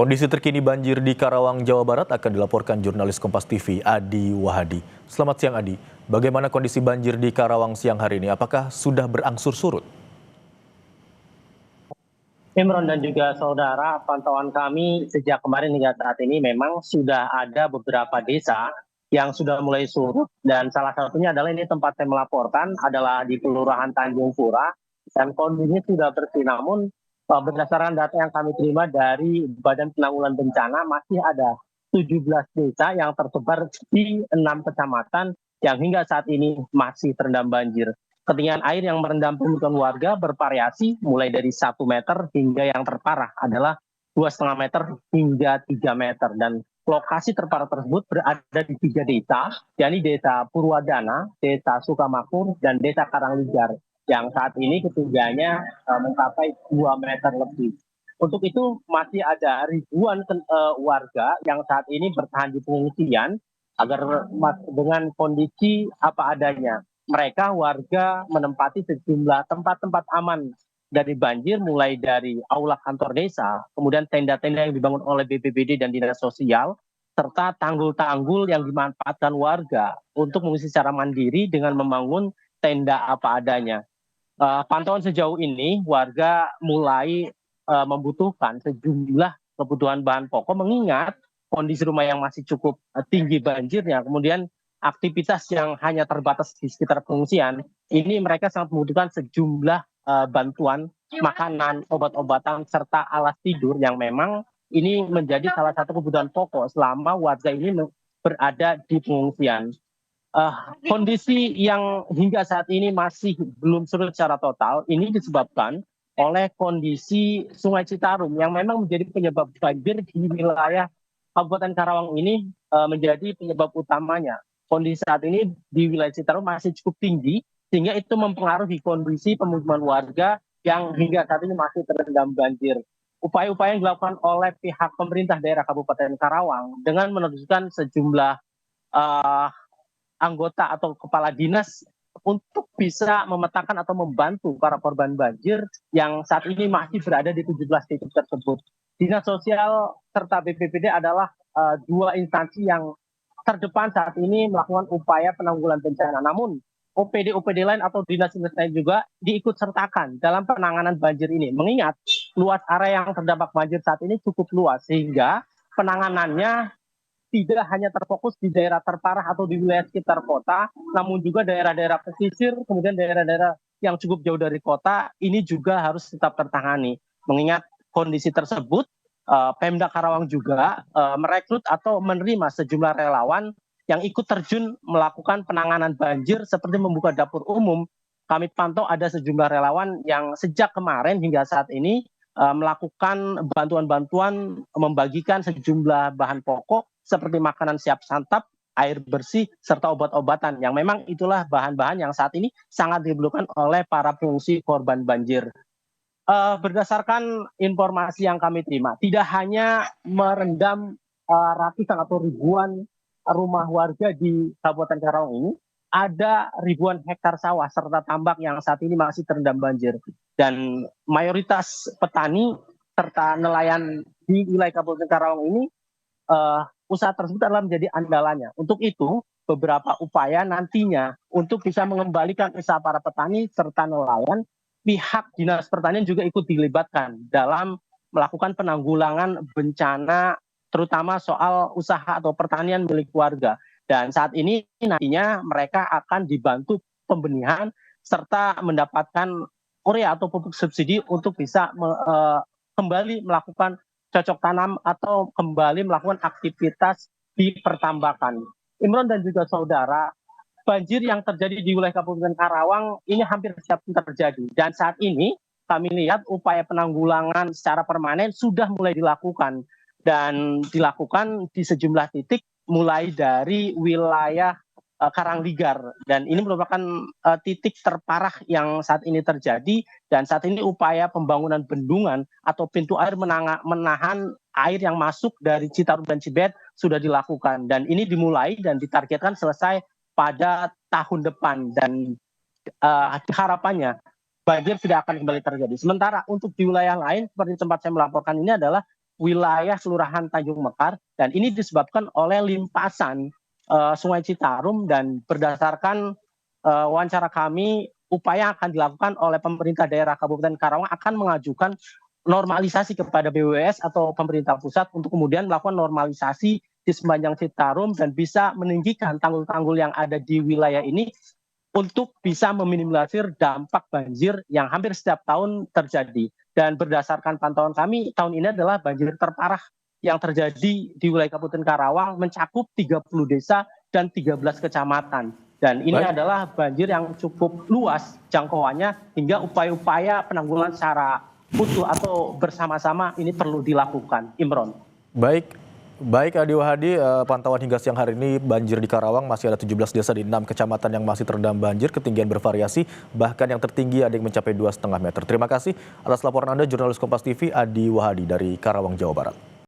Kondisi terkini banjir di Karawang, Jawa Barat akan dilaporkan jurnalis Kompas TV Adi Wahadi. Selamat siang Adi, bagaimana kondisi banjir di Karawang siang hari ini? Apakah sudah berangsur surut? Imron dan juga saudara, pantauan kami sejak kemarin hingga saat ini memang sudah ada beberapa desa yang sudah mulai surut, dan salah satunya adalah ini tempat saya melaporkan adalah di Kelurahan Tanjung Pura, dan kondisinya sudah bersih. Namun berdasarkan data yang kami terima dari Badan Penanggulangan Bencana, masih ada 17 desa yang tersebar di 6 kecamatan yang hingga saat ini masih terendam banjir. Ketinggian air yang merendam permukiman warga bervariasi mulai dari 1 meter hingga yang terparah adalah 2,5 meter hingga 3 meter. Dan lokasi terparah tersebut berada di 3 desa, yakni Desa Purwadana, Desa Sukamakmur, dan Desa Karangligar, yang saat ini ketinggiannya mencapai 2 meter lebih. Untuk itu masih ada ribuan warga yang saat ini bertahan di pengungsian agar dengan kondisi apa adanya. Mereka warga menempati sejumlah tempat-tempat aman dari banjir, mulai dari aula kantor desa, kemudian tenda-tenda yang dibangun oleh BPBD dan Dinas Sosial, serta tanggul-tanggul yang dimanfaatkan warga untuk mengungsi secara mandiri dengan membangun tenda apa adanya. Pantauan sejauh ini, warga mulai membutuhkan sejumlah kebutuhan bahan pokok, mengingat kondisi rumah yang masih cukup tinggi banjirnya, kemudian aktivitas yang hanya terbatas di sekitar pengungsian, ini mereka sangat membutuhkan sejumlah bantuan makanan, obat-obatan, serta alas tidur yang memang ini menjadi salah satu kebutuhan pokok selama warga ini berada di pengungsian. Kondisi yang hingga saat ini masih belum surut secara total, ini disebabkan oleh kondisi Sungai Citarum yang memang menjadi penyebab banjir di wilayah Kabupaten Karawang ini, menjadi penyebab utamanya. Kondisi saat ini di wilayah Citarum masih cukup tinggi, sehingga itu mempengaruhi kondisi pemukiman warga yang hingga saat ini masih terendam banjir. Upaya-upaya yang dilakukan oleh pihak pemerintah daerah Kabupaten Karawang dengan menerjunkan sejumlah anggota atau kepala dinas untuk bisa memetakan atau membantu para korban banjir yang saat ini masih berada di 17 titik tersebut. Dinas Sosial serta BPBD adalah dua instansi yang terdepan saat ini melakukan upaya penanggulangan bencana. Namun OPD-OPD lain atau dinas-dinas lain juga diikut sertakan dalam penanganan banjir ini. Mengingat luas area yang terdampak banjir saat ini cukup luas, sehingga penanganannya tidak hanya terfokus di daerah terparah atau di wilayah sekitar kota, namun juga daerah-daerah pesisir, kemudian daerah-daerah yang cukup jauh dari kota, ini juga harus tetap tertangani. Mengingat kondisi tersebut, Pemda Karawang juga merekrut atau menerima sejumlah relawan yang ikut terjun melakukan penanganan banjir seperti membuka dapur umum. Kami pantau ada sejumlah relawan yang sejak kemarin hingga saat ini melakukan bantuan-bantuan, membagikan sejumlah bahan pokok seperti makanan siap santap, air bersih, serta obat-obatan yang memang itulah bahan-bahan yang saat ini sangat dibutuhkan oleh para pengungsi korban banjir. Berdasarkan informasi yang kami terima, tidak hanya merendam ratusan atau ribuan rumah warga di Kabupaten Karawang ini, ada ribuan hektar sawah serta tambak yang saat ini masih terendam banjir. Dan mayoritas petani serta nelayan di wilayah Kabupaten Karawang ini, usaha tersebut adalah menjadi andalannya. Untuk itu, beberapa upaya nantinya untuk bisa mengembalikan usaha para petani serta nelayan, pihak Dinas Pertanian juga ikut dilibatkan dalam melakukan penanggulangan bencana, terutama soal usaha atau pertanian milik warga. Dan saat ini nantinya mereka akan dibantu pembenihan serta mendapatkan urea atau pupuk subsidi untuk bisa kembali melakukan cocok tanam atau kembali melakukan aktivitas di pertambakan. Imron dan juga saudara, banjir yang terjadi di wilayah Kabupaten Karawang ini hampir setiap terjadi. Dan saat ini kami lihat upaya penanggulangan secara permanen sudah mulai dilakukan. Dan dilakukan di sejumlah titik mulai dari wilayah Karangligar. Dan ini merupakan titik terparah yang saat ini terjadi. Dan saat ini upaya pembangunan bendungan atau pintu air menahan air yang masuk dari Citarum dan Cibet sudah dilakukan. Dan ini dimulai dan ditargetkan selesai pada tahun depan, dan harapannya banjir tidak akan kembali terjadi. Sementara untuk di wilayah lain seperti tempat saya melaporkan ini adalah wilayah Kelurahan Tanjung Mekar, dan ini disebabkan oleh limpasan Sungai Citarum. Dan berdasarkan wawancara kami, upaya akan dilakukan oleh pemerintah daerah Kabupaten Karawang akan mengajukan normalisasi kepada BWS atau pemerintah pusat untuk kemudian melakukan normalisasi di sepanjang Citarum dan bisa meninggikan tanggul-tanggul yang ada di wilayah ini untuk bisa meminimalisir dampak banjir yang hampir setiap tahun terjadi. Dan berdasarkan pantauan kami, tahun ini adalah banjir terparah yang terjadi di wilayah Kabupaten Karawang, mencakup 30 desa dan 13 kecamatan. Dan ini Baik. adalah banjir yang cukup luas jangkauannya, hingga upaya-upaya penanggulangan secara utuh atau bersama-sama ini perlu dilakukan. Imron. Baik, baik Adi Wahadi, pantauan hingga siang hari ini banjir di Karawang masih ada 17 desa di 6 kecamatan yang masih terendam banjir, ketinggian bervariasi, bahkan yang tertinggi ada yang mencapai 2,5 meter. Terima kasih atas laporan Anda, jurnalis Kompas TV Adi Wahadi dari Karawang, Jawa Barat.